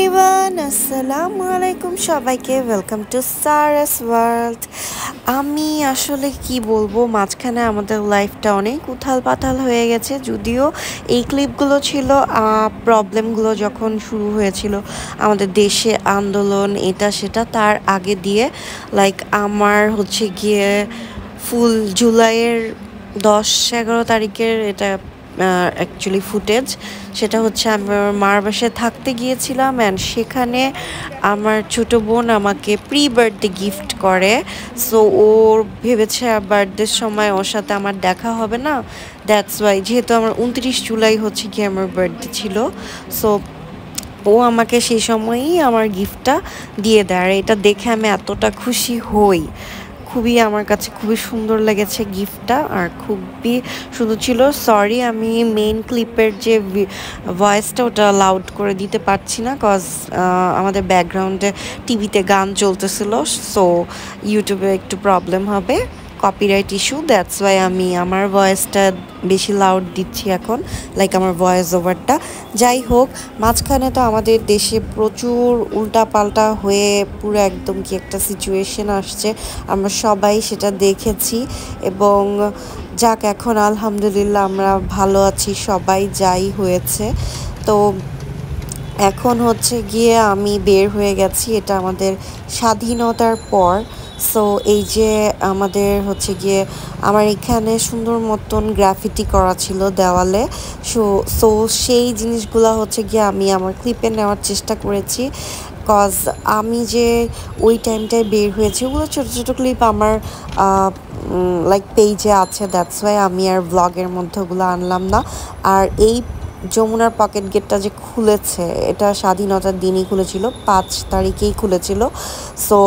Everyone, আসসালামু আলাইকুম সবাইকে। Welcome to Saras world. আমি আসলে কি বলবো, মাঝখানে আমাদের লাইফটা অনেক উথাল পাথাল হয়ে গেছে। যদিও এই ক্লিপগুলো ছিল প্রবলেমগুলো যখন শুরু হয়েছিল আমাদের দেশে, আন্দোলন এটা সেটা, তার আগে দিয়ে। লাইক আমার হচ্ছে গিয়ে ফুল জুলাইয়ের 10-11 তারিখের এটা অ্যাকচুয়ালি ফুটেজ। সেটা হচ্ছে আমি আমার মার বাসায় থাকতে গিয়েছিলাম, অ্যান্ড সেখানে আমার ছোট বোন আমাকে প্রি বার্থডে গিফট করে। সো ওর ভেবেছে বার্থডের সময় ওর সাথে আমার দেখা হবে না, দ্যাটস ওয়াই। যেহেতু আমার 29 জুলাই হচ্ছে কি আমার বার্থডে ছিল, সো ও আমাকে সেই সময়ই আমার গিফটটা দিয়ে দেয়। আর এটা দেখে আমি এতটা খুশি হই, খুবই আমার কাছে খুবই সুন্দর লেগেছে গিফটটা, আর খুবই সুন্দর ছিল। সরি, আমি মেইন ক্লিপের যে ভয়েসটা ওটা লাউড করে দিতে পারছি না, কজ আমাদের ব্যাকগ্রাউন্ডে টিভিতে গান চলতেছিল, সো ইউটিউবে একটু প্রবলেম হবে, কপিরাইট ইস্যু। দ্যাটস ওয়াই আমি আমার ভয়েসটা বেশি লাউড দিচ্ছি এখন, লাইক আমার ভয়েস ওভারটা। যাই হোক, মাঝখানে তো আমাদের দেশে প্রচুর উল্টাপাল্টা হয়ে পুরো একদম কি একটা সিচুয়েশন আসছে, আমরা সবাই সেটা দেখেছি। এবং যাক, এখন আলহামদুলিল্লাহ আমরা ভালো আছি সবাই, যাই হয়েছে। তো এখন হচ্ছে গিয়ে আমি বের হয়ে গেছি, এটা আমাদের স্বাধীনতার পর। সো এই যে আমাদের হচ্ছে গিয়ে আমার এখানে সুন্দর মতন গ্রাফিটি করা ছিল দেওয়ালে। সো সেই জিনিসগুলো হচ্ছে গিয়ে আমি আমার ক্লিপে নেওয়ার চেষ্টা করেছি, কজ আমি যে ওই টাইমটায় বের হয়েছি ওগুলো ছোটো ছোটো ক্লিপ আমার লাইক পেজে আছে, দ্যাটস ওয়াই আমি আর ব্লগের মধ্যে ওগুলো আনলাম না। আর এই যমুনার পকেট গেটটা যে খুলেছে, এটা স্বাধীনতার দিনই খুলেছিল, 5 তারিখেই খুলেছিল। সো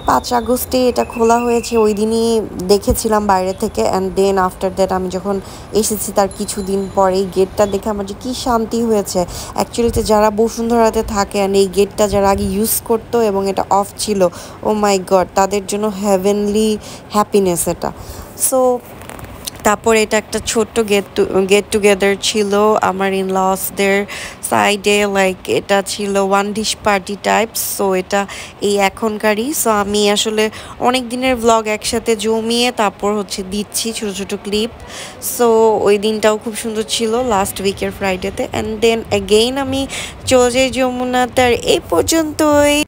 5 আগস্টে এটা খোলা হয়েছে, ওই দিনই দেখেছিলাম বাইরে থেকে। অ্যান্ড দেন আফটার দ্যাট আমি যখন এসেছি তার কিছুদিন পরেই গেটটা দেখে আমার যে কী শান্তি হয়েছে। অ্যাকচুয়ালিতে যারা বসুন্ধরাতে থাকে অ্যান্ড এই গেটটা যারা আগে ইউজ করতো এবং এটা অফ ছিল, ও মাই গড, তাদের জন্য হেভেনলি হ্যাপিনেস এটা। সো তারপরে এটা একটা ছোট্ট গেট টুগেদার ছিল আমার ইনলসদের সাইডে, লাইক এটা ছিল one dish party types. So এটা এই এখনকারই। সো আমি আসলে অনেক দিনের ভ্লগ একসাথে জমিয়ে তারপর হচ্ছে দিচ্ছি ছোটো ছোটো ক্লিপ। সো ওই দিনটাও খুব সুন্দর ছিল, লাস্ট উইকের ফ্রাইডেতে। অ্যান্ড দেন অ্যাগেইন আমি চলে যাই যমুনাতে। আর এই পর্যন্তই।